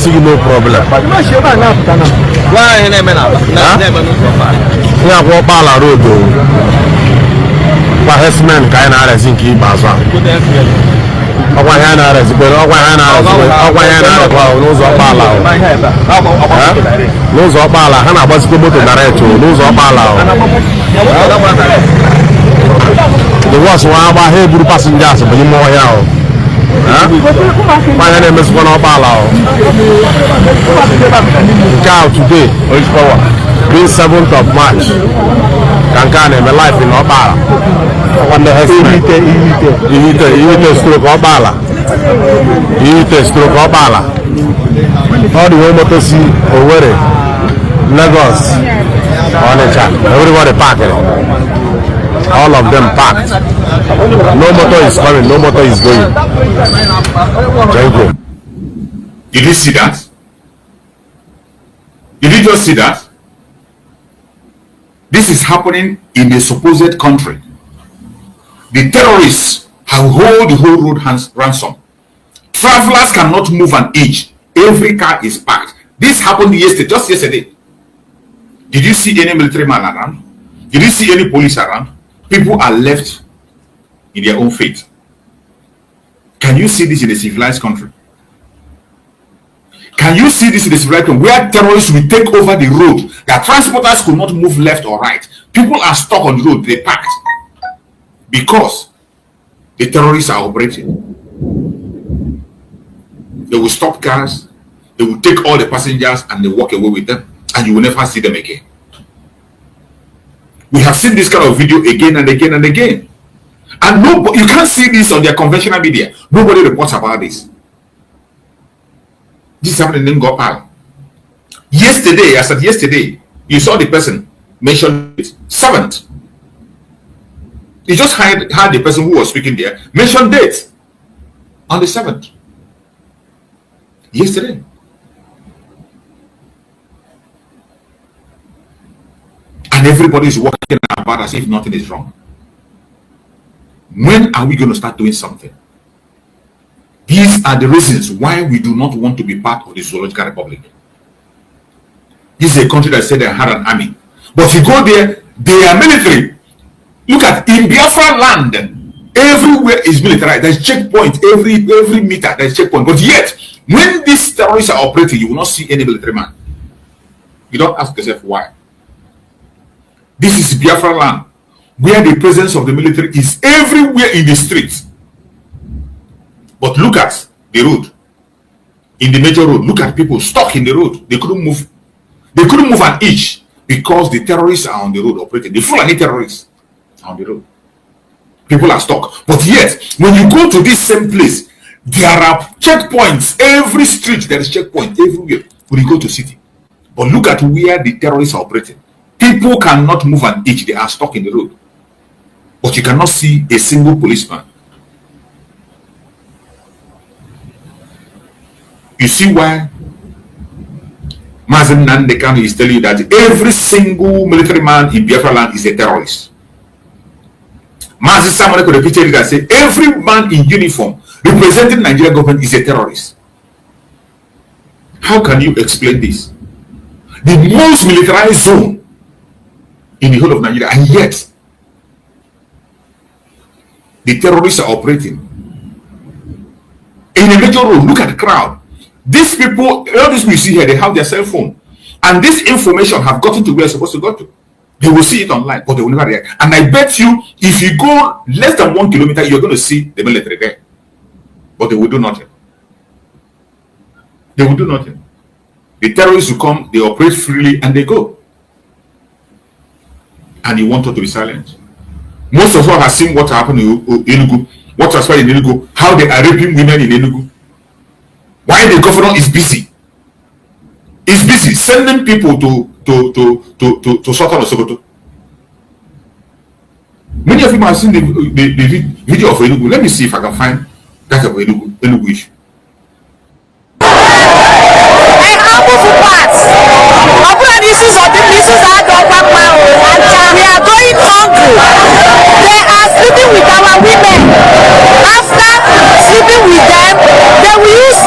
you no problem. Why in a manner? Yeah, walk Bala Road. But his men kind of as in keep us on. Awayana as well, Awayana, lose of Bala. Lose of Bala, Hana was good to narrate, lose of Bala. There was one about Hebrew passengers, but you more here. My name is one of Bala. Cow today, being 7th of March. Can have a life in Obala. When the head stroke Obala. Stroke Obala. All the women to see Owerri, Lagos, Onitsha, everybody parking. All of them packed. No motor is coming, no motor is going. Thank you. Did you see that? Did you just see that? This is happening in a supposed country. The terrorists have held the whole road ransom. Travelers cannot move an inch. Every car is packed. This happened yesterday, just yesterday. Did you see any military man around? Did you see any police around? People are left in their own fate. Can you see this in a civilized country? Can you see this in a civilized country where terrorists will take over the road? That transporters could not move left or right. People are stuck on the road, they packed. Because the terrorists are operating. They will stop cars, they will take all the passengers and they walk away with them. And you will never see them again. We have seen this kind of video again and again and again. And you can't see this on their conventional media. Nobody reports about this. This happened in Ngopal. Yesterday, I said yesterday, you saw the person mention it. 7th. You just had the person who was speaking there mention date on the 7th. Yesterday. And everybody is walking about as if nothing is wrong. When are we going to start doing something? These are the reasons why we do not want to be part of the Zoological Republic. This is a country that said they had an army. But you go there, they are military. Look at, in Biafra land, everywhere is military. There's checkpoint, every meter, there's checkpoint. But yet, when these terrorists are operating, you will not see any military man. You don't ask yourself why. This is Biafra land, where the presence of the military is everywhere in the streets. But look at the road. In the major road, look at people stuck in the road. They couldn't move. They couldn't move an inch because the terrorists are on the road operating. The Fulani terrorists are on the road. People are stuck. But yet, when you go to this same place, there are checkpoints. Every street there is checkpoint everywhere when you go to city. But look at where the terrorists are operating. People cannot move an inch. They are stuck in the road. But you cannot see a single policeman. You see why Nnamdi Kanu is telling you that every single military man in Biafra land is a terrorist. Someone could repeat that say every man in uniform representing Nigerian government is a terrorist. How can you explain this? The most militarized zone in the whole of Nigeria, and yet the terrorists are operating in a major road. Look at the crowd. These people, all these we see here, they have their cell phone, and this information have gotten to where it's supposed to go to. They will see it online, but they will never react. And I bet you, if you go less than 1 kilometer, you're going to see the military there, but they will do nothing. They will do nothing. The terrorists will come, they operate freely, and they go. And you want her to be silent. Most of us have seen what happened in Enugu, what transpired in Enugu, how they are raping women in Enugu. Why the governor is busy? He's busy sending people to Sultan of Sokoto. Many of you have seen the video of Enugu. Let me see if I can find that of Enugu issue. We are going hungry. They are sleeping with our women. After sleeping with them, they will use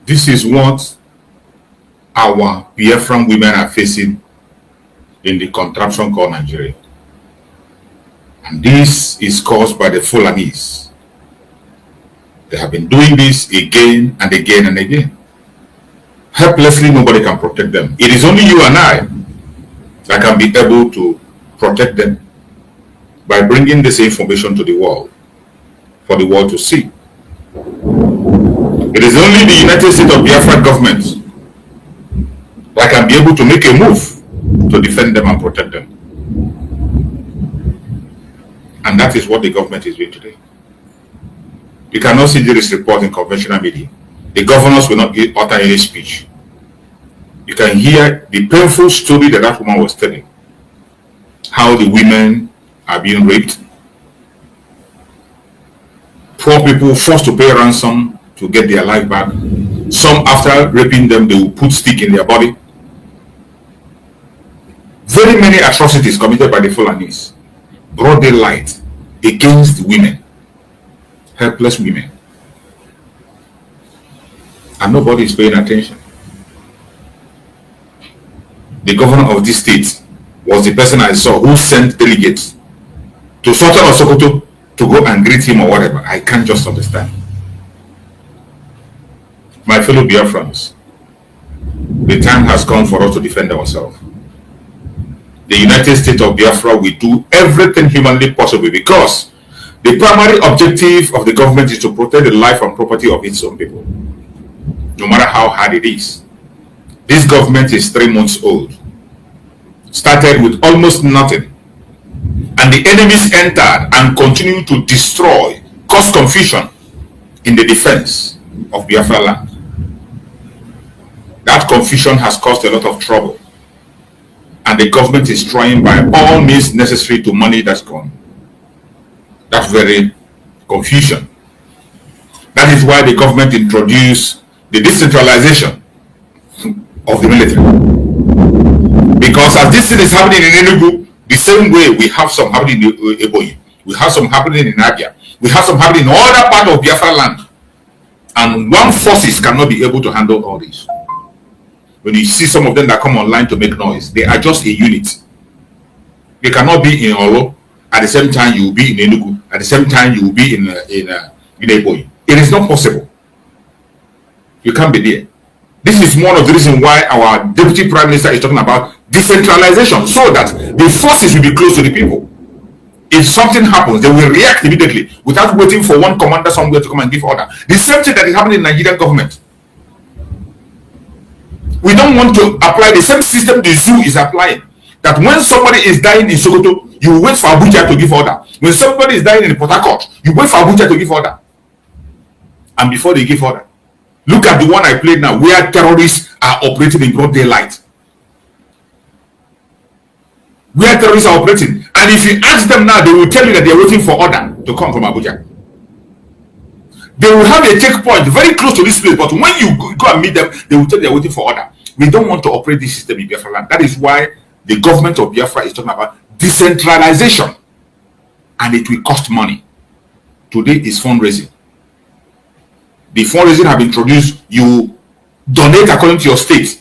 This is what our Biafran women are facing in the contraption called Nigeria. And this is caused by the Fulanis. They have been doing this again and again and again. Helplessly, nobody can protect them. It is only you and I that can be able to protect them by bringing this information to the world, for the world to see. It is only the United States of Biafra government that can be able to make a move to defend them and protect them. And that is what the government is doing today. You cannot see this report in conventional media. The governors will not utter any speech. You can hear the painful story that that woman was telling. How the women are being raped. Poor people forced to pay ransom to get their life back. Some, after raping them, they will put stick in their body. Very many atrocities committed by the Fulanis. Broad daylight against women. Helpless women. And nobody is paying attention. The governor of this state was the person I saw who sent delegates to Sultan of Sokoto to go and greet him or whatever. I can't just understand. My fellow Biafrans, the time has come for us to defend ourselves. The United States of Biafra will do everything humanly possible because the primary objective of the government is to protect the life and property of its own people, no matter how hard it is. This government is 3 months old, started with almost nothing, and the enemies entered and continue to destroy, cause confusion in the defense of Biafra land. That confusion has caused a lot of trouble, and the government is trying by all means necessary to manage that very confusion. That is why the government introduced the decentralization of the military. Because as this thing is happening in Enugu, the same way we have some happening in Ebonyi, we have some happening in Abia, we have some happening in other part of Biafra land, and one forces cannot be able to handle all this. When you see some of them that come online to make noise, they are just a unit. You cannot be in Olo at the same time you will be in Enugu, at the same time you will be in Ebonyi. It is not possible. You can't be there. This is one of the reasons why our Deputy Prime Minister is talking about decentralization, so that the forces will be close to the people. If something happens, they will react immediately without waiting for one commander somewhere to come and give order. The same thing that is happening in the Nigerian government. We don't want to apply the same system the zoo is applying. That when somebody is dying in Sokoto, you wait for Abuja to give order. When somebody is dying in Port Harcourt, you wait for Abuja to give order. And before they give order, look at the one I played now, where terrorists are operating in broad daylight. Where terrorists are operating. And if you ask them now, they will tell you that they are waiting for order to come from Abuja. They will have a checkpoint very close to this place, but when you go and meet them, they will tell you they are waiting for order. We don't want to operate this system in Biafra land. That is why the government of Biafra is talking about decentralization. And it will cost money. Today is fundraising. The fundraising have been introduced. You donate according to your state.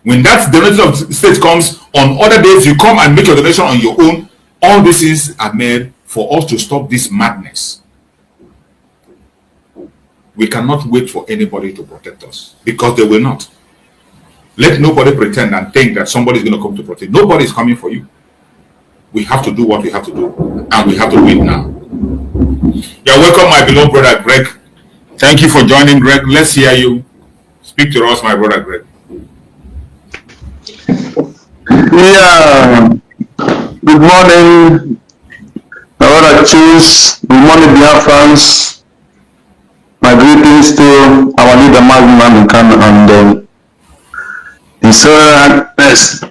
When that donation of state comes, on other days you come and make your donation on your own. All these things are made for us to stop this madness. We cannot wait for anybody to protect us, because they will not. Let nobody pretend and think that somebody is going to come to protect. Nobody is coming for you. We have to do what we have to do, and we have to do it now. You're welcome, my beloved brother Greg. Thank you for joining, Greg. Let's hear you. Speak to us, my brother Greg. Yeah. Good morning, my brother Chiefs. Good morning, Biafrans. My greetings to our leader, Nnamdi Kanu, and So,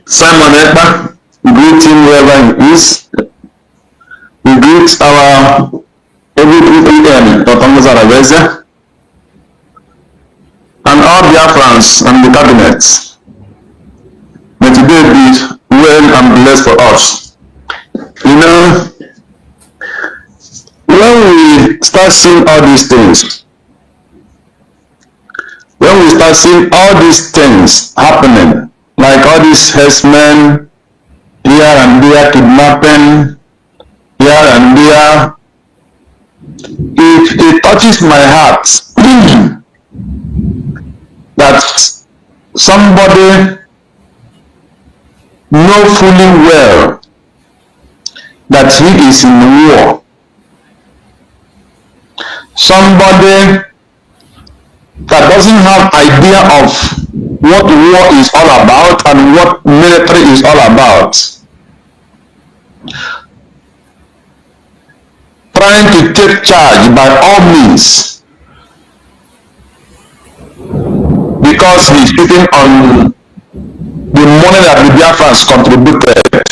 Simon Ekpa, we greet him wherever he is. We greet our every PPM, Dr. Zaraveza, and all Biafrans and the cabinet. May today be well and blessed for us. You know, when we start seeing all these things, happening, like all these herdsmen here and there, kidnapping here and there, it touches my heart that somebody know fully well that he is in war. Somebody that doesn't have idea of what war is all about and what military is all about, trying to take charge by all means because he's sitting on the money that the Biafrans contributed.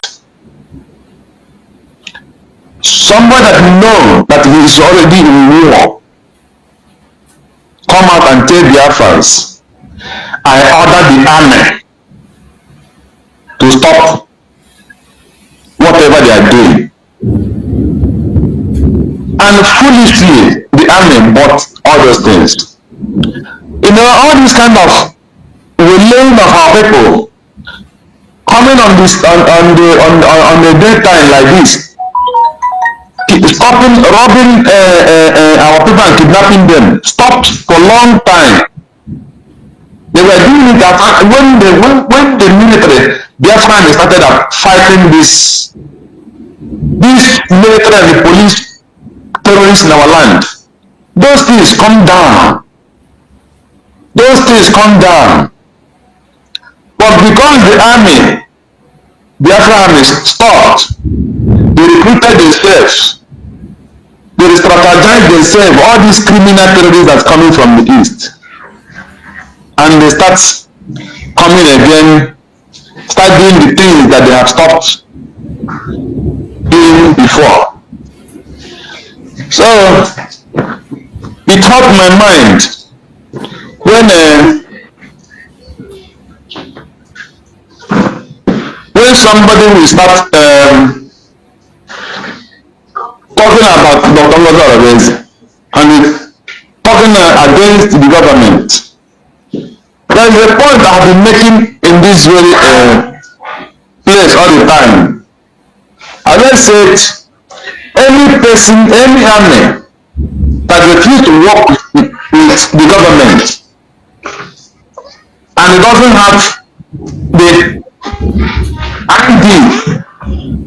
Somebody that know that he is already in war come out and tell Biafrans, I order the army to stop whatever they are doing. And foolishly, the army bought all those things. You know, all this kind of relaying of our people coming on this on the daytime like this, stopping, robbing our people and kidnapping them, stopped for a long time. They were doing it when the military, Biafra, started fighting this military and the police terrorists in our land. Those things come down. But because the army, Biafra army, stopped, they recruited themselves, they strategized themselves, all these criminal terrorists that's coming from the east. And they start coming again, start doing the things that they have stopped doing before. So it hurt my mind when somebody will start talking about Dr. Zaraveza and talking against the government. There is a point I have been making in this very place all the time. As I said, any person, any army that refuses to work with the government and it doesn't have the ID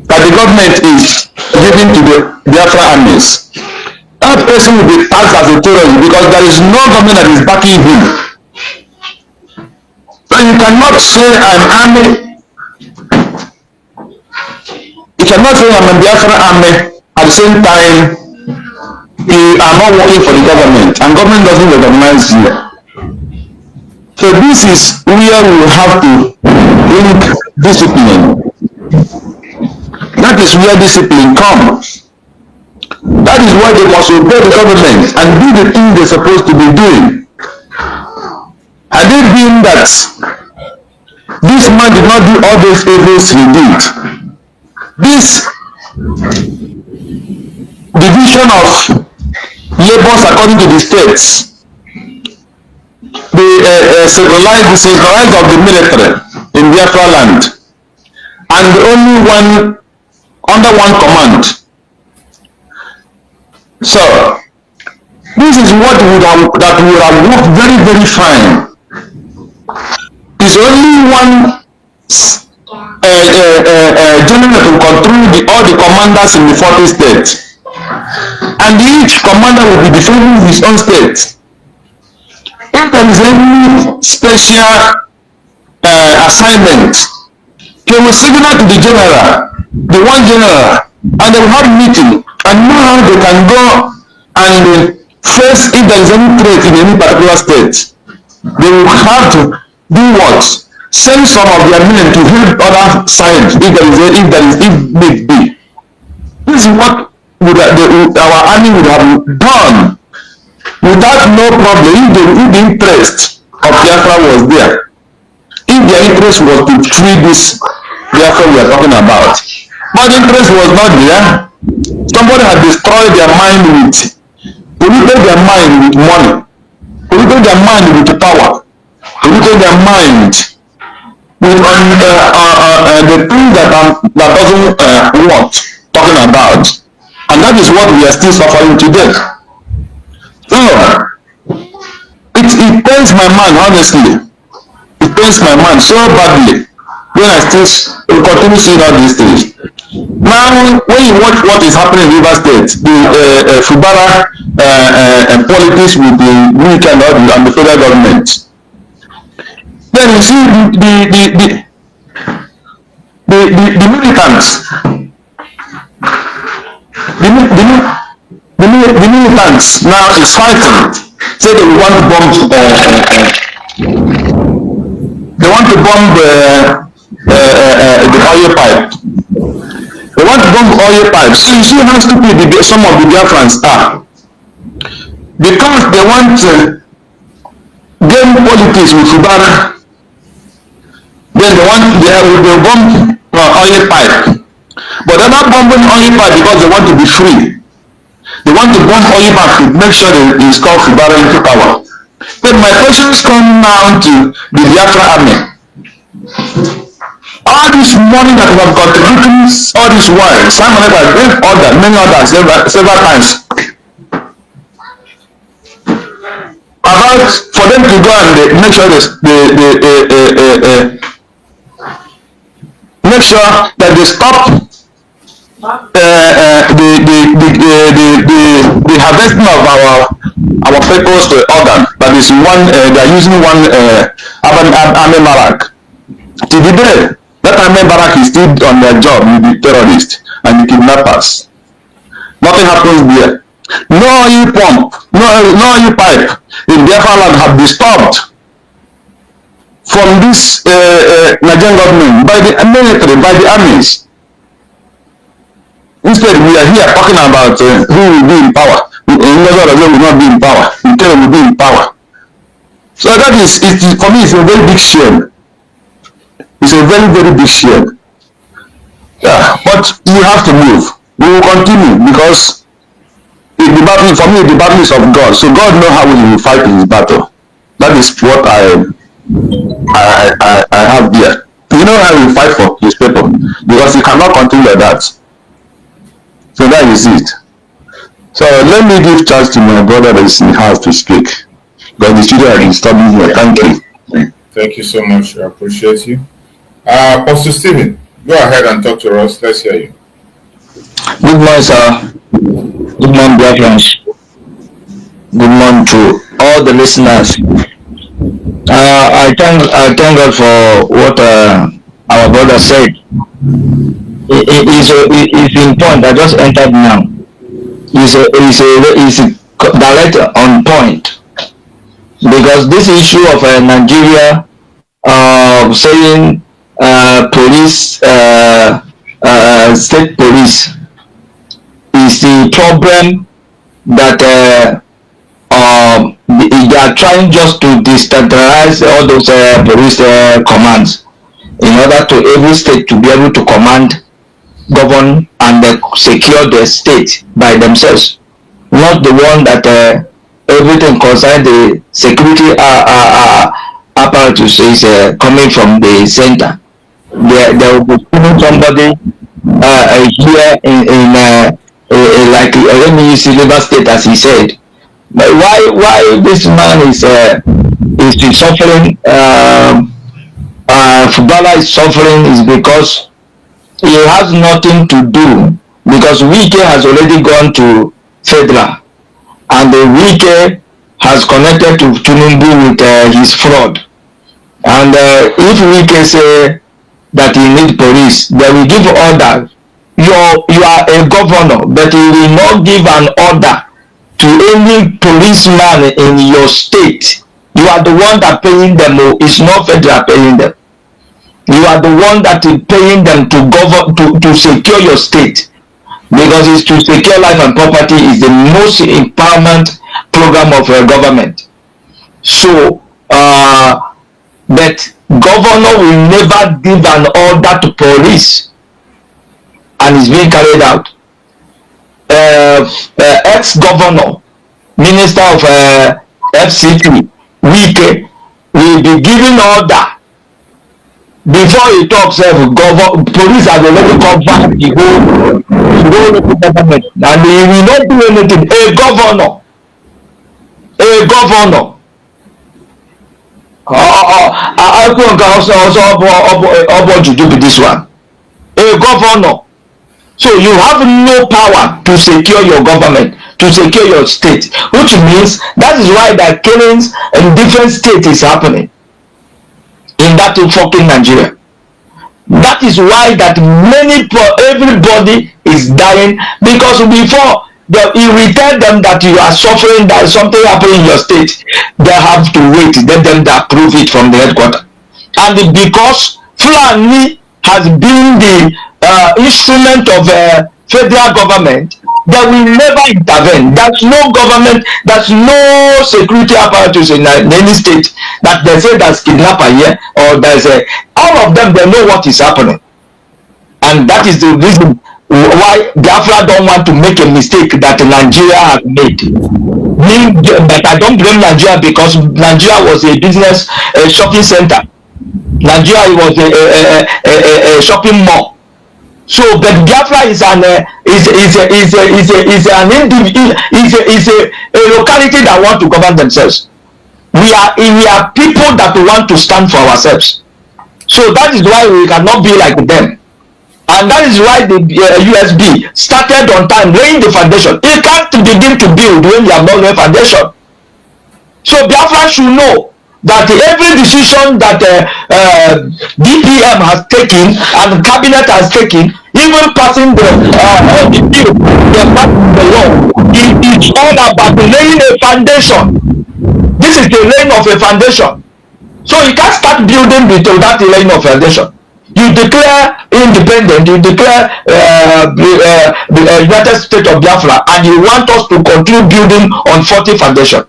that the government is giving to the Biafra armies, that person will be tagged as a terrorist because there is no government that is backing him. So you cannot say an army, you cannot say I'm a Biafra army at the same time you are not working for the government and government doesn't recognize you. So this is where we have to bring discipline. That is where discipline comes. That is why they must obey the government and do the things they're supposed to be doing. Had it been that this man did not do all those evils he did, this division of labors according to the states, the decentralized of the military in Biafra land, and the only one under one command. So this is what would have worked very, very fine. It's only one general to control all the commanders in the 40 states, and each commander will be defending his own state. If there is any special assignment, they will signal to the general, the one general, and they will have a meeting and know how they can go and face if there is any threat in any particular state. They will have to do what? send some of their men to help other sides if need be. This is what our army would have done without no problem if the interest of Biafra was there. If their interest was to free this Biafra we are talking about. But interest was not there. Somebody had destroyed their mind with, polluted their mind with money, polluted their mind with power, polluted their mind with the things that doesn't want talking about. And that is what we are still suffering today. So, it pains my mind, honestly. It pains my mind so badly when I still continue seeing all these things. Now, when you watch what is happening in River State, the Fubara politics with the weekend and the federal government, then you see the militants, the militants now is fighting. Say they want to bomb. They want to bomb the oil pipe. They want to bomb oil pipes. So you see how stupid some of the Biafrans are. Because they want to game politics with Fubara, then they bomb oil pipe. But they're not bombing oil pipe because they want to be free. They want to bomb oil pipe to make sure they install Fubara into power. Then my questions come now to the Biafra army. All this money that we have contributed all this while, Simon has gave order, many others several times, about for them to go and make sure make sure that they stop the harvesting of our people's organ. That is one they are using one army barrack. To the day that army barrack is still on their job with the terrorists and the kidnappers. Nothing happens there. No oil pump, no oil pipe in Biafra land have been stopped from this Nigerian government by the military, by the armies. Instead, we are here talking about who will be in power. We will not be in power. Instead, we will be in power. So that is, for me, it's a very big shame. It's a very, very big shame. Yeah, but we have to move. We will continue because the battle, for me, the battle is of God. So God knows how we will fight his battle. That is what I have here. You know how we fight for his people because he cannot continue like that. So that is it. So let me give chance to my brother that is in the house to speak. But the children are disturbing here. Thank you. Thank you so much. I appreciate you. Pastor Stephen, go ahead and talk to us. Let's hear you. Good morning, sir. Good morning, Biafrans. Good morning to all the listeners. I thank God for what our brother said. It's in point. I just entered now. It's direct on point because this issue of Nigeria saying police, state police is the problem that they are trying just to decentralize all those police commands in order to every state to be able to command, govern and secure the state by themselves, not the one that everything concerning the security apparatus is coming from the center. There will be somebody here in like let me use River State as he said. But why this man is suffering? Fubara is suffering is because he has nothing to do, because Wike has already gone to federal and the Wike has connected to Tinubu with his fraud, and if Wike say that he need police, they will give order. You are a governor, but you will not give an order to any policeman in your state. You are the one that paying them. It's not federal paying them. You are the one that is paying them to govern, to secure your state, because it's to secure life and property is the most empowerment program of government. So, but governor will never give an order to police, and it's being carried out. Ex-governor, minister of FCT, Wike, will be giving order before he talks. Police have already covered the whole government, and he will not do anything. A governor. I also do this one. A governor. So you have no power to secure your government, to secure your state, which means that is why the killings in different states is happening in that fucking Nigeria. That is why that everybody is dying, because before you will tell them that you are suffering, that something happened in your state, they have to wait, let them approve it from the headquarters. And because Fulani has been the instrument of federal government, they will never intervene. There's no government, there's no security apparatus in any state that they say there's kidnapper here, or there's all of them, they know what is happening. And that is the reason why Biafra don't want to make a mistake that Nigeria has made. But I don't blame Nigeria, because Nigeria was a business shopping center. Nigeria was a shopping mall. So, but Biafra is a locality that want to govern themselves. We are people that want to stand for ourselves. So that is why we cannot be like them. And that is why the USB started on time, laying the foundation. It can't begin to build when you have not laid foundation. So Biafra should know that every decision that DPM has taken and cabinet has taken, even passing the bill, the law, it is all about laying a foundation. This is the laying of a foundation. So you can't start building without the laying of foundation. You declare independent, you declare United States of Biafra, and you want us to continue building on 40 foundation.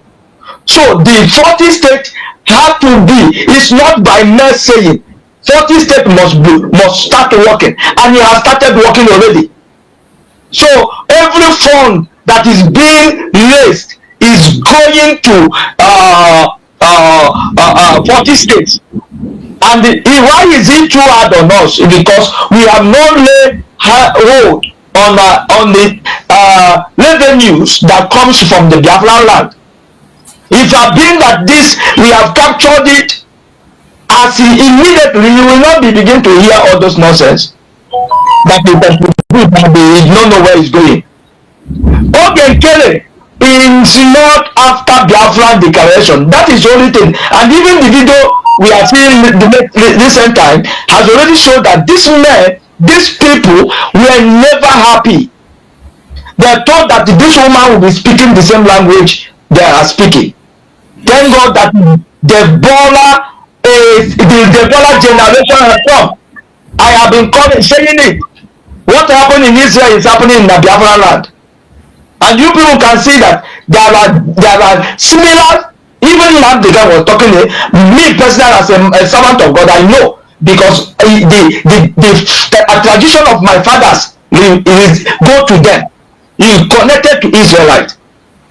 So the 40 states have to be, it's not by mere saying. 40 states must start working, and it has started working already. So every fund that is being raised is going to 40 states. And why is it too hard on us? Because we have not laid hold on the revenues that comes from the Biafra land. If it had been that this, we have captured it, as immediately you will not begin to hear all those nonsense that you don't know where it's going. Okay, Kelly, it's not after Biafra declaration. That is the only thing. And even the video we are seeing the recent time has already shown that these men, these people were never happy. They thought that this woman will be speaking the same language they are speaking. Thank God that the Ebola generation has come. I have been saying it. What happened in Israel is happening in the Biafra land. And you people can see that there are similar. Even Nnamdi Kanu was talking to me personally as a servant of God. I know, because the tradition of my fathers is go to them. He is connected to Israelites.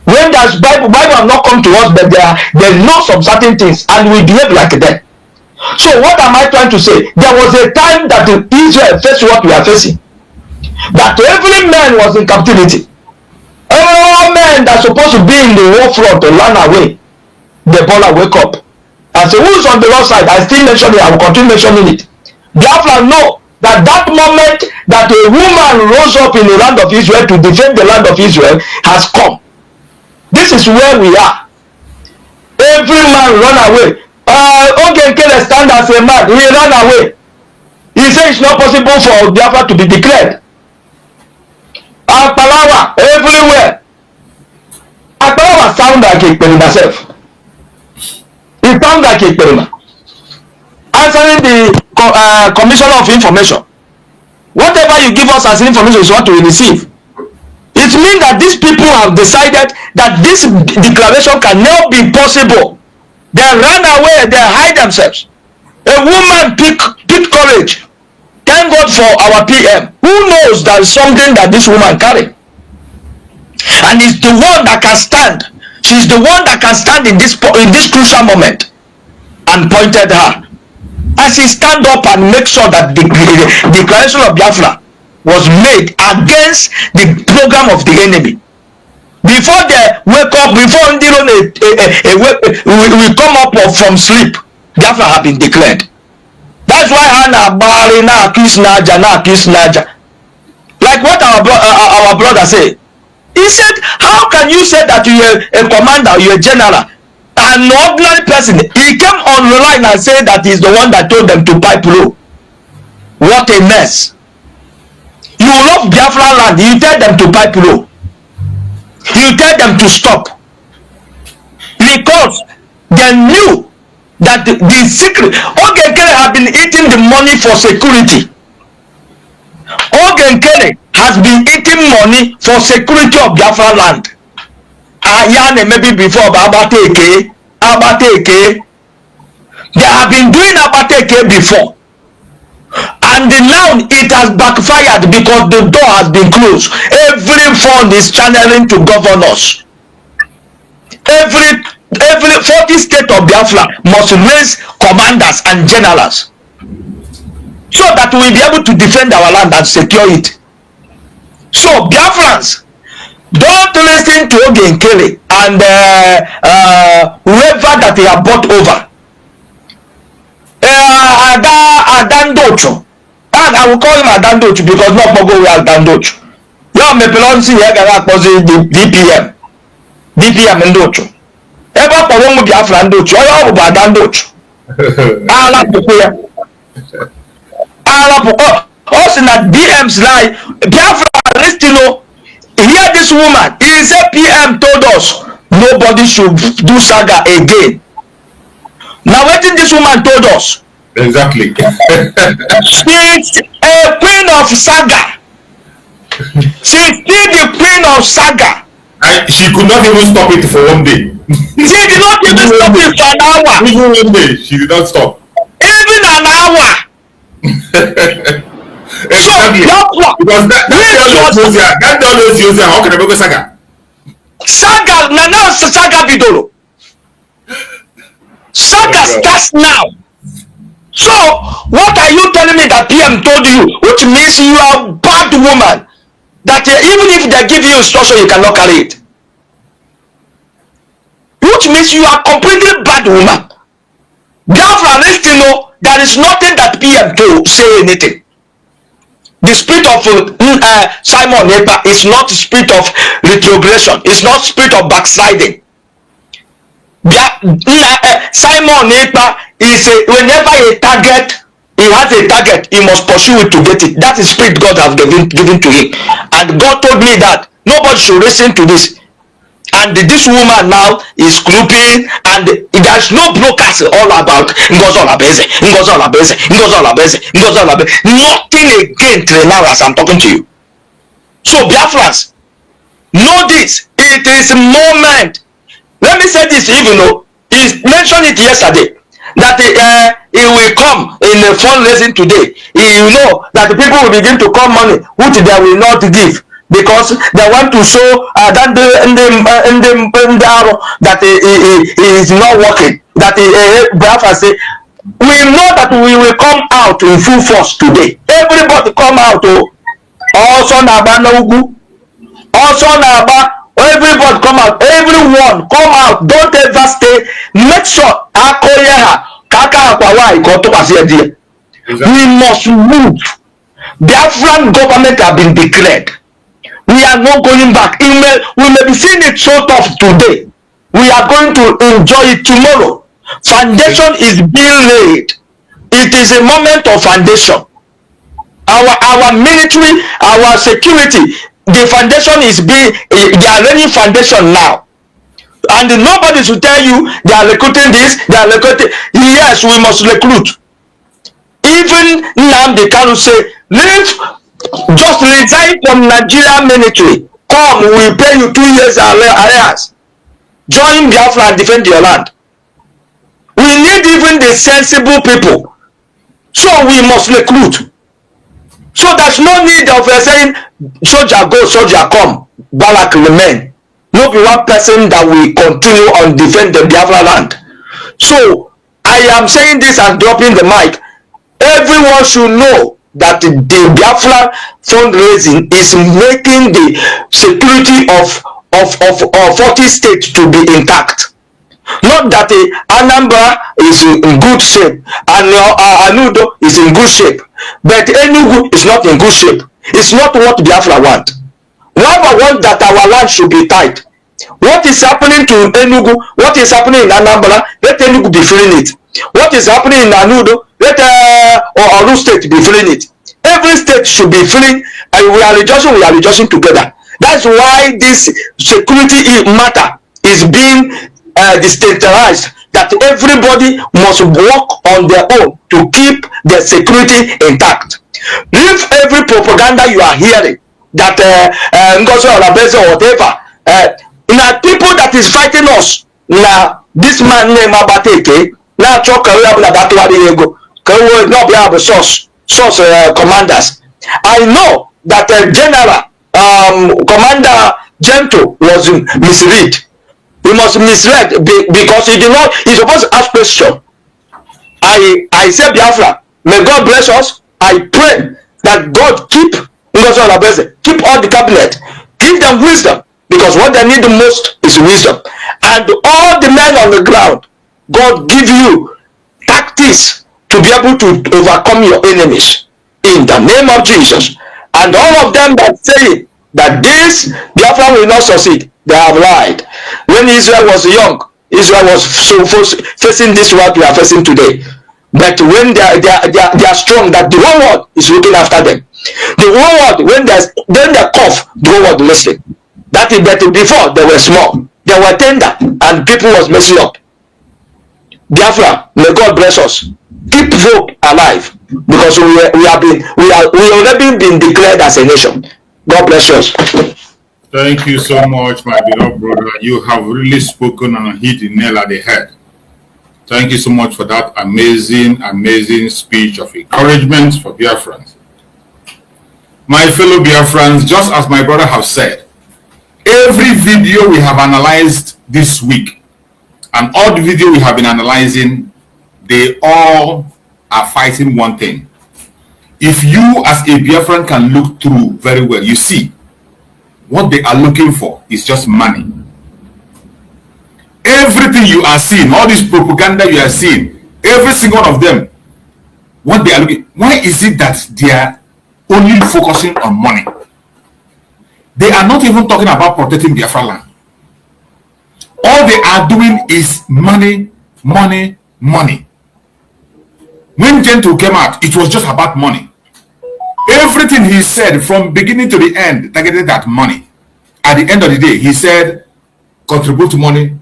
When there's Bible have not come to us, but they know some certain things, and we behave like them. So what am I trying to say? There was a time that Israel faced what we are facing. That every man was in captivity. All men that are supposed to be in the war front to run away, the Ebola wake up and say, who's on the wrong side? I still mention it, I will continue mentioning it. Biafra know that moment that a woman rose up in the land of Israel to defend the land of Israel has come. This is where we are. Every man run away. Okay, stand as a man, he ran away. He said it's not possible for Biafra to be declared. Palawa everywhere. Palawa sound like a myself. It sounds like a answering the commissioner of information. Whatever you give us as information is what we receive. It means that these people have decided that this declaration cannot be possible. They run away, they hide themselves. A woman pick courage. Thank God for our PM. Who knows that is something that this woman carry? And is the one that can stand. She's the one that can stand in this crucial moment. And pointed her. And she stand up and make sure that the declaration of Biafra was made against the program of the enemy. Before they wake up, before we come up from sleep, Biafra have been declared. That's why Hannah Bari na accuse Naja. Like what our brother said. He said, how can you say that you're a commander, you're a general, an ordinary person? He came on the line and said that he's the one that told them to pipe low. What a mess. You love Biafra land, you tell them to pipe low. You tell them to stop. Because they knew that the secret, Ogenkele have been eating the money for security. Ogenkele has been eating money for security of Biafra land. Ayane maybe before Abateke. They have been doing Abateke before. And now it has backfired because the door has been closed. Every fund is channeling to governors. Every 40 state of Biafra must raise commanders and generals so that we will be able to defend our land and secure it. So Biafrans, don't listen to Ogenkele and whoever that they have bought over. Adandocho. And I will call him Adandocho because not Pogo we Adandocho. Yo me pelonsi yega posi DPM. DPM Ndocho. Eba Pogo mu Biafra Ndocho. Yo bu Adandocho. Ala pokoya. Ala poko. Also na DMs like Biafra Listino. Hear this woman. He said PM told us nobody should do saga again. Now what did this woman told us? Exactly. She's a queen of saga. She's still the queen of saga. And she could not even stop it for one day. She did not even stop it for an hour. Even one day, she did not stop. Even an hour. Exactly. So, because that always shows how can I make a saga? Saga, now saga bidoro. Saga starts now. So, what are you telling me that PM told you? Which means you are a bad woman. That even if they give you instruction, you cannot carry it. Which means you are completely bad woman. Biafra, listen, there is nothing that PM to say anything. The spirit of Simon Ekpa is not the spirit of retrogression. It's not spirit of backsliding. Simon Ekpa is whenever a target, he has a target, he must pursue it to get it. That is spirit God has given to him. And God told me that nobody should listen to this. And this woman now is grouping, and there's no brokers all about nothing again till now as I'm talking to you. So Biafrans, know this. It is a moment. Let me say this, even though he mentioned it yesterday, that he will come in the fundraising today. You know that the people will begin to come money which they will not give because they want to show that he is not working. That Biafra say, we know that we will come out in full force today. Everybody come out. Also Nabanogu, also Naba. Everybody come out. Everyone come out. Don't ever stay. Make sure we must move. Biafran government have been declared. We are not going back. We may be seeing it so tough today. We are going to enjoy it tomorrow. Foundation is being laid. It is a moment of foundation. Our military, our security, the foundation is being, they are laying foundation now. And nobody should tell you they are recruiting this, they are recruiting. Yes, we must recruit. If even Nnamdi Kanu say, leave, just resign from Nigerian military. Come, we will pay you 2 years arrears. Join Biafra and defend your land. We need even the sensible people. So we must recruit. So there's no need of saying, soldier go, soldier come, Balak remain. No be one person that will continue on defend the Biafra land. So I am saying this and dropping the mic. Everyone should know that the Biafra fundraising is making the security of 40 states to be intact. Not that Anambra is in good shape and Anudo is in good shape, but Enugu is not in good shape. It's not what Biafra want. Biafra want that our land should be tight. What is happening to Enugu? What is happening in Anambra? Let Enugu be feeling it. What is happening in Anudo? Let Oru state be feeling it. Every state should be feeling, and we are rejoicing together. That's why this security matter is being decentralized, that everybody must work on their own to keep their security intact. Leave every propaganda you are hearing that Ngozi Olabese or whatever. Now people that is fighting us, now this man named Abateke, now talk about that ego, not be able source commanders. I know that General Commander Gento was misread. He must misread because he did not. He's supposed to ask question. I say Biafra, may God bless us. I pray that God keep keep all the cabinet, give them wisdom, because what they need the most is wisdom. And all the men on the ground, God give you tactics to be able to overcome your enemies in the name of Jesus. And all of them that say that this Biafra will not succeed, they have lied. When Israel was young, Israel was so facing this what we are facing today. But when they are strong, that the whole world is looking after them. The whole world, when they cough, the whole world listening. That is better. Before they were small, they were tender, and people was messing up. Biafra, may God bless us. Keep hope alive, because we already been declared as a nation. God bless us. Thank you so much, my beloved brother. You have really spoken and hit the nail at the head. Thank you so much for that amazing speech of encouragement for Biafrans. My fellow Biafrans, just as my brother have said, every video we have analyzed this week and all the video we have been analyzing, they all are fighting one thing. If you as a Biafran can look through very well, you see what they are looking for is just money. Everything you are seeing, all this propaganda you are seeing, every single one of them, what they are looking, why is it that they are only focusing on money? They are not even talking about protecting Biafra land. All they are doing is money, money, money. When Gento came out, it was just about money. Everything he said from beginning to the end targeted that money. At the end of the day, he said, contribute money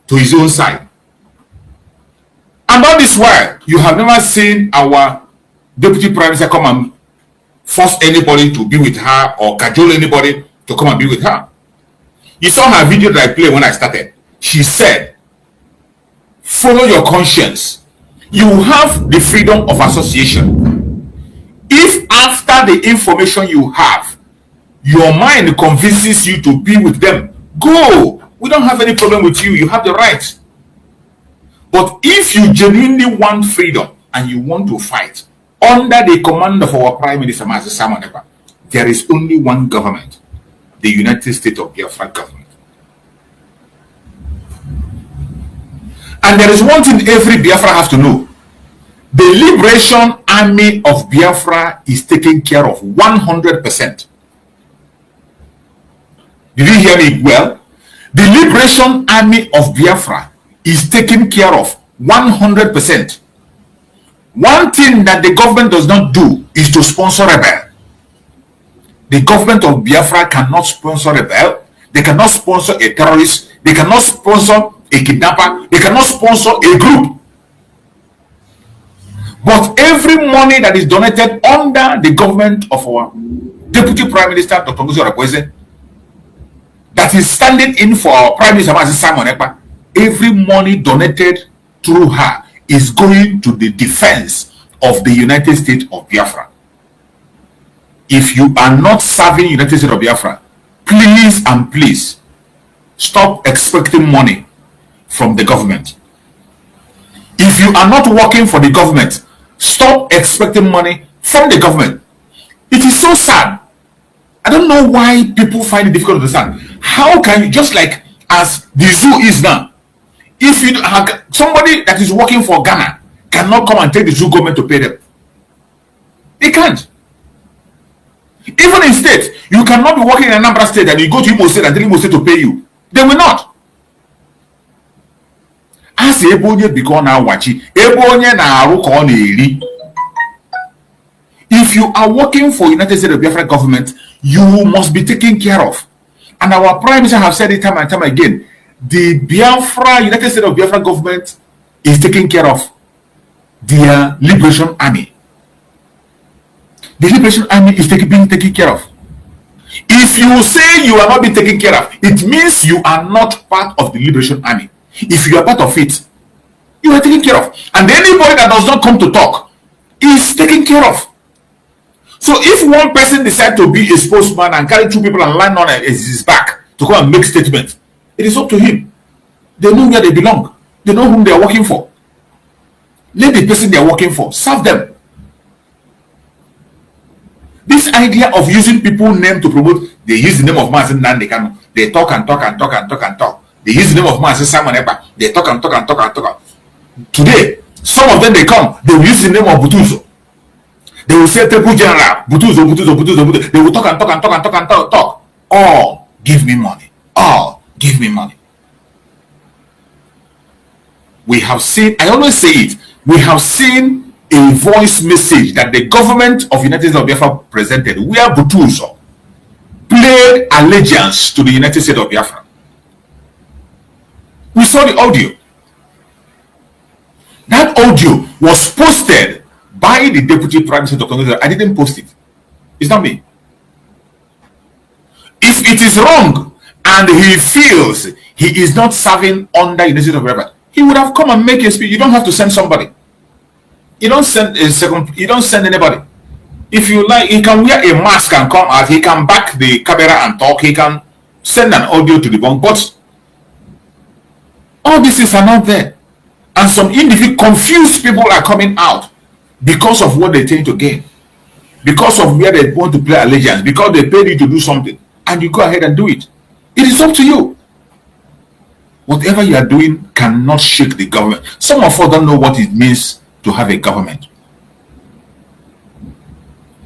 to his own side. And all this while, you have never seen our deputy prime minister come and force anybody to be with her or cajole anybody to come and be with her. You saw her video that I played when I started. She said, follow your conscience. You have the freedom of association. If after the information you have, your mind convinces you to be with them, go. We don't have any problem with you. You have the right. But if you genuinely want freedom and you want to fight under the command of our Prime Minister, Master Simon Ekpa, there is only one government, the United States of Biafra government. And there is one thing every Biafra has to know. The Liberation Army of Biafra is taken care of 100%. Did you hear me well? The Liberation Army of Biafra is taken care of 100%. One thing that the government does not do is to sponsor rebel. The government of Biafra cannot sponsor a rebel. They cannot sponsor a terrorist. They cannot sponsor a kidnapper. They cannot sponsor a group. But every money that is donated under the government of our Deputy Prime Minister, Dr. Ngozi Orekwe, that is standing in for our Prime Minister, Simon Ekpa, every money donated through her is going to the defense of the United States of Biafra. If you are not serving United States of Biafra, please and please stop expecting money from the government. If you are not working for the government, stop expecting money from the government. It is so sad. I don't know why people find it difficult to understand. How can you, just like as the issue is now, if you have somebody that is working for Ghana cannot come and take the zoo government to pay them. They can't. Even in state, you cannot be working in Anambra state and you go to Imo state and tell Imo state to pay you. They will not. As Ebonye biko na wachi, Ebonye na aru ko na eri. If you are working for United States of Biafra government, you must be taken care of. And our Prime Minister have said it time and time again. The Biafra, United States of Biafra government is taking care of their Liberation Army. The Liberation Army is being taken care of. If you say you are not being taken care of, it means you are not part of the Liberation Army. If you are part of it, you are taken care of. And anybody that does not come to talk is taken care of. So if one person decides to be a spokesman and carry two people and land on his back to go and make statements, it is up to him. They know where they belong. They know whom they are working for. Let the person they are working for serve them. This idea of using people's name to promote, they use the name of Nnamdi Kanu. They talk and talk and talk and talk and talk. They use the name of Simon Ekpa. They talk and talk and talk and talk. Today, some of them they come, they will use the name of Butuzo. They will say Triple General, Butuzo, Butuzo, Butuzo, Butuzo. They will talk and talk and talk and talk and talk. All give me money. All give me money. We have seen, I always say it, we have seen a voice message that the government of United States of Biafra presented where Butuzo played allegiance to the United States of Biafra. We saw the audio. That audio was posted by the Deputy Prime Minister, Dr. Ngozi. I didn't post it. It's not me. If it is wrong and he feels he is not serving under United States of Biafra, he would have come and make a speech. You don't have to send somebody. You don't send a second. You don't send anybody. If you like, he can wear a mask and come out. He can back the camera and talk. He can send an audio to the bank. But all these things are not there. And some individual confused people are coming out because of what they tend to gain. Because of where they want to play allegiance. Because they paid you to do something. And you go ahead and do it. It is up to you. Whatever you are doing cannot shake the government. Some of us don't know what it means to have a government.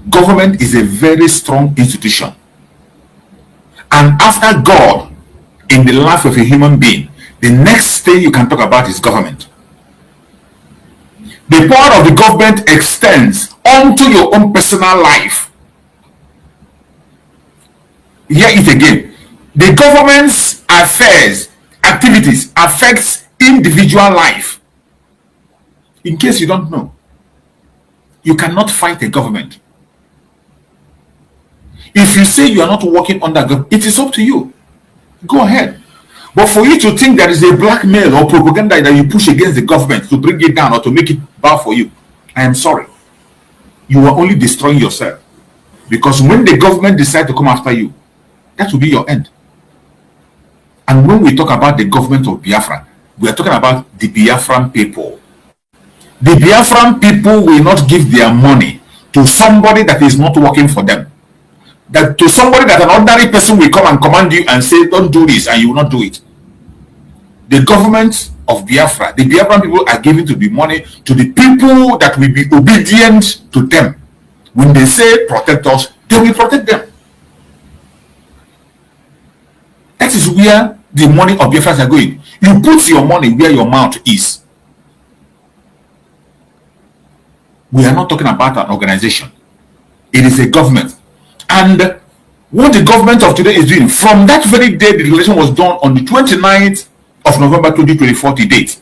Government is a very strong institution. And after God, in the life of a human being, the next thing you can talk about is government. The power of the government extends onto your own personal life. Hear it again. The government's affairs, activities affects individual life. In case you don't know, you cannot fight a government. If you say you are not working under government, it is up to you. Go ahead. But for you to think there is a blackmail or propaganda that you push against the government to bring it down or to make it bad for you, I am sorry. You are only destroying yourself. Because when the government decides to come after you, that will be your end. And when we talk about the government of Biafra, we are talking about the Biafran people. The Biafran people will not give their money to somebody that is not working for them. That to somebody that an ordinary person will come and command you and say, don't do this, and you will not do it. The government of Biafra, the Biafran people are giving to the money to the people that will be obedient to them. When they say protect us, they will protect them. That is where the money of Biafra are going. You put your money where your mouth is. We are not talking about an organization. It is a government. And what the government of today is doing, from that very day the declaration was done on the 29th of November 2024 to date,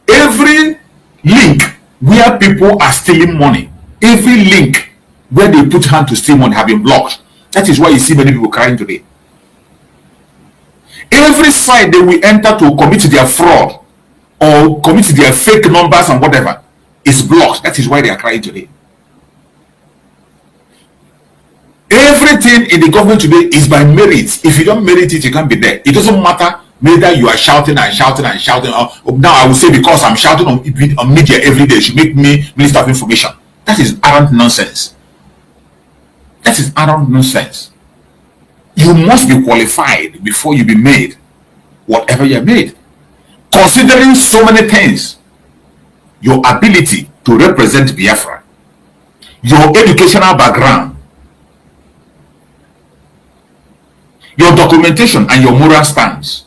every link where people are stealing money. Every link where they put hand to steal money have been blocked. That is why you see many people crying today. Every site they will enter to commit their fraud or commit their fake numbers and whatever is blocked. That is why they are crying today. Everything in the government today is by merit. If you don't merit it, you can't be there. It doesn't matter whether you are shouting and shouting and shouting. Now I will say because I'm shouting on media every day, should make me Minister of Information. That is arrant nonsense. That is arrant nonsense. You must be qualified before you be made whatever you are made. Considering so many things, your ability to represent Biafra, your educational background, your documentation and your moral stance.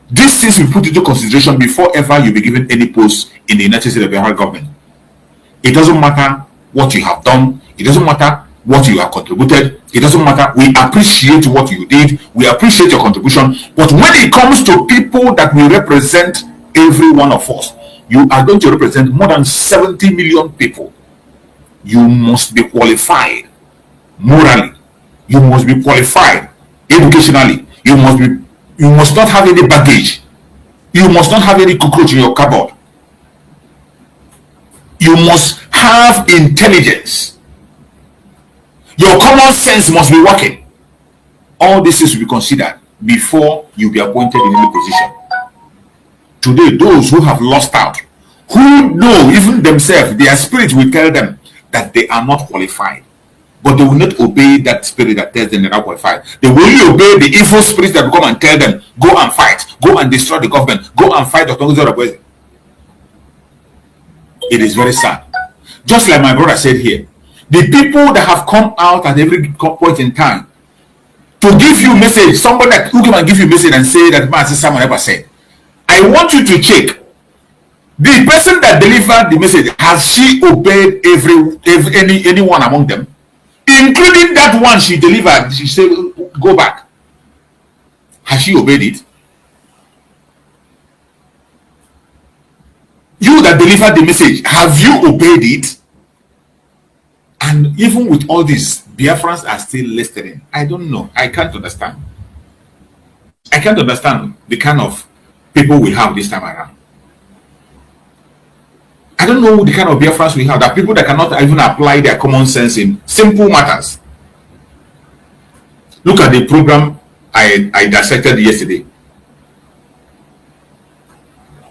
These things we put into consideration before ever you be given any post in the United States of Biafra government. It doesn't matter what you have done. It doesn't matter what you have contributed. It doesn't matter. We appreciate what you did. We appreciate your contribution. But when it comes to people that will represent every one of us, you are going to represent more than 70 million people. You must be qualified morally. You must be qualified educationally. You must not have any baggage. You must not have any cockroach in your cupboard. You must have intelligence. Your common sense must be working. All this is to be considered before you be appointed in any position. Today, those who have lost out, who know even themselves, their spirit will tell them that they are not qualified. But they will not obey that spirit that tells them they're not qualified. They will only obey the evil spirits that will come and tell them, go and fight, go and destroy the government, go and fight Dr. Nnamdi. It is very sad. Just like my brother said here, the people that have come out at every point in time to give you message, somebody that who come and give you message and say that my sister never said, I want you to check the person that delivered the message. Has she obeyed anyone among them, including that one she delivered? She said, "Go back." Has she obeyed it? You that delivered the message, have you obeyed it? And even with all this, Biafrans are still listening. I don't know. I can't understand. I can't understand the kind of people we have this time around. I don't know the kind of Biafrans we have. That people that cannot even apply their common sense in simple matters. Look at the program I dissected yesterday.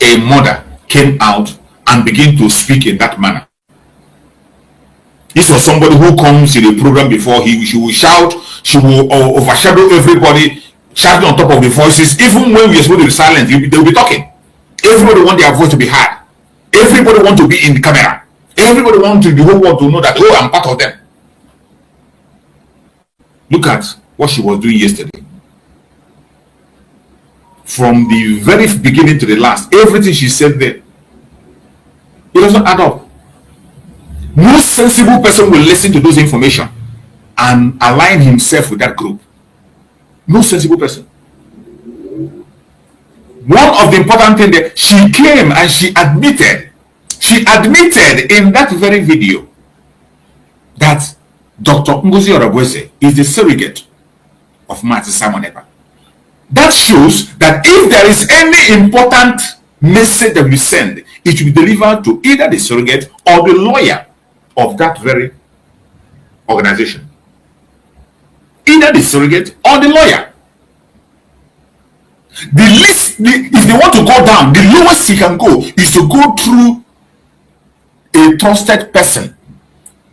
A mother came out and began to speak in that manner. This was somebody who comes in a program before, she will shout, she will overshadow everybody, shouting on top of the voices. Even when we are supposed to be silent, they will be talking. Everybody wants their voice to be heard. Everybody wants to be in the camera. Everybody wants the whole world to know that, oh, I'm part of them. Look at what she was doing yesterday. From the very beginning to the last, everything she said there, it doesn't add up. No sensible person will listen to those information and align himself with that group. No sensible person. One of the important things that she came and she admitted in that very video that Dr. Ngozi Orabweze is the surrogate of Mazi Simon Ekpa. That shows that if there is any important message that we send, it will be delivered to either the surrogate or the lawyer of that very organization. Either the surrogate or the lawyer. The least, if they want to go down, the lowest he can go is to go through a trusted person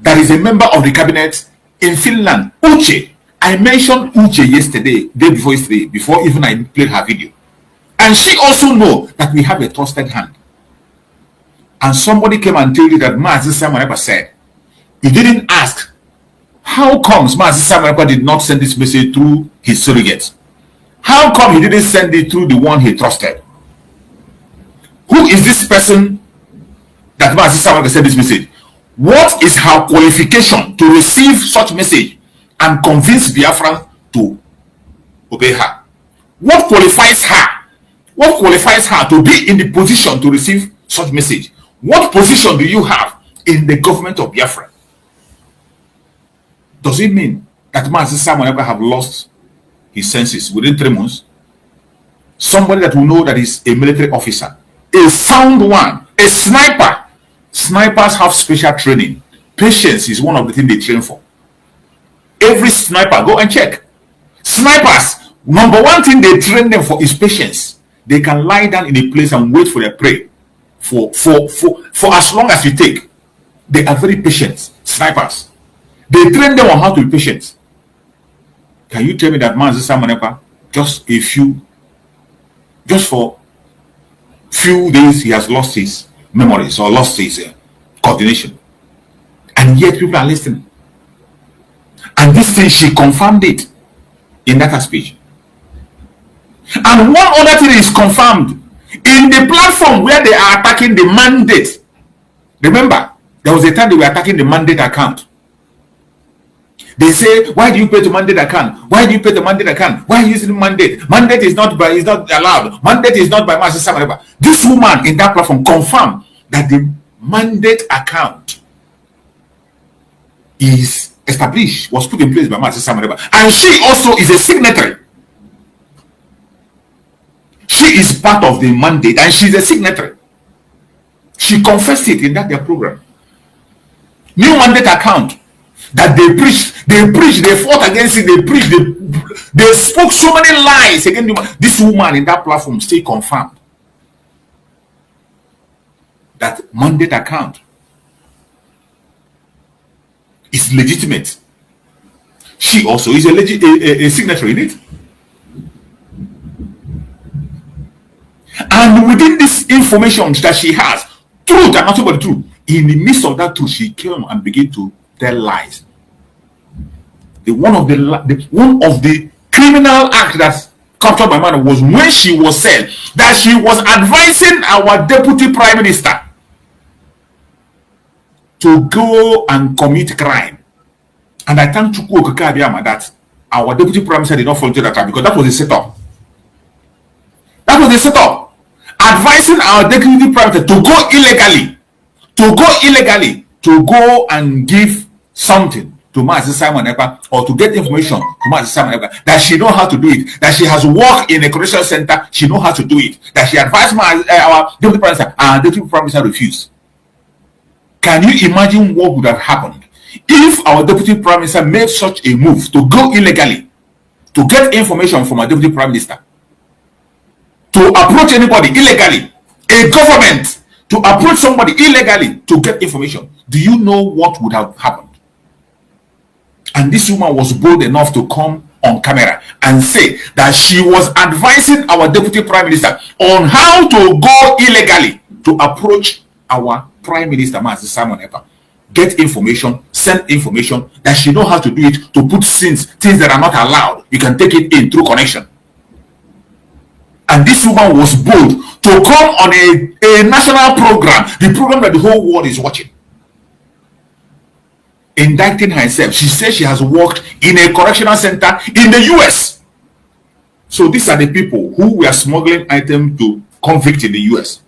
that is a member of the cabinet in Finland, Uche. I mentioned Uche yesterday, day before yesterday, before even I played her video. And she also knows that we have a trusted hand. And somebody came and told you that Mazi Simon Ekpa said, he didn't ask, how comes Mazi Simon Ekpa did not send this message through his surrogate? How come he didn't send it through the one he trusted? Who is this person that Mazi Simon Ekpa sent this message? What is her qualification to receive such message and convince Biafra to obey her? What qualifies her? What qualifies her to be in the position to receive such message? What position do you have in the government of Biafra? Does it mean that Mazi Simon ever have lost his senses within 3 months? Somebody that will know that is a military officer, a sound one, a sniper. Snipers have special training. Patience is one of the things they train for. Every sniper, go and check. Snipers, number one thing they train them for is patience. They can lie down in a place and wait for their prey for as long as you take. They are very patient. Snipers. They train them on how to be patient. Can you tell me that Mazi Simon just for few days he has lost his memories or lost his coordination, and yet people are listening? And this thing, she confirmed it in that speech. And one other thing is confirmed in the platform where they are attacking the mandate. Remember, there was a time they were attacking the mandate account. They say, why do you pay to mandate account? Why do you pay the mandate account? Why are you using mandate? Mandate is not allowed. Mandate is not by Mazi Simon. This woman in that platform confirmed that the mandate account is established, was put in place by Mazi Simon. And she also is a signatory. She is part of the mandate and she's a signatory. She confessed it in that their program. New mandate account that they preached, they fought against it, they spoke so many lies against this woman in that platform. Still confirmed that mandate account is legitimate. She also is a signatory in it. And within this information that she has, truth and nothing but truth, in the midst of that truth, she came and began to tell lies. One of the criminal acts that captured my mind was when she was said that she was advising our deputy prime minister to go and commit crime. And I thank Chukwu Okeke Abiyama that our deputy prime minister did not fall into that trap, because that was a setup. That was a setup. Advising our deputy prime minister to go illegally, to go and give something to Mazi Simon Ekpa, or to get information to Mazi Simon Ekpa, that she knows how to do it, that she has worked in a correctional center, she knows how to do it, that she advised our deputy prime minister, and our deputy prime minister refused. Can you imagine what would have happened if our deputy prime minister made such a move to go illegally, to get information from our deputy prime minister, to approach anybody illegally, a government to approach somebody illegally to get information? Do you know what would have happened? And this woman was bold enough to come on camera and say that she was advising our deputy prime minister on how to go illegally to approach our prime minister, Mazi Simon Ekpa, get information, send information, that she knows how to do it, to put things that are not allowed. You can take it in through connection. And this woman was bold to come on a national program, the program that the whole world is watching, indicting herself. She says she has worked in a correctional center in the US. So these are the people who were smuggling items to convict in the US.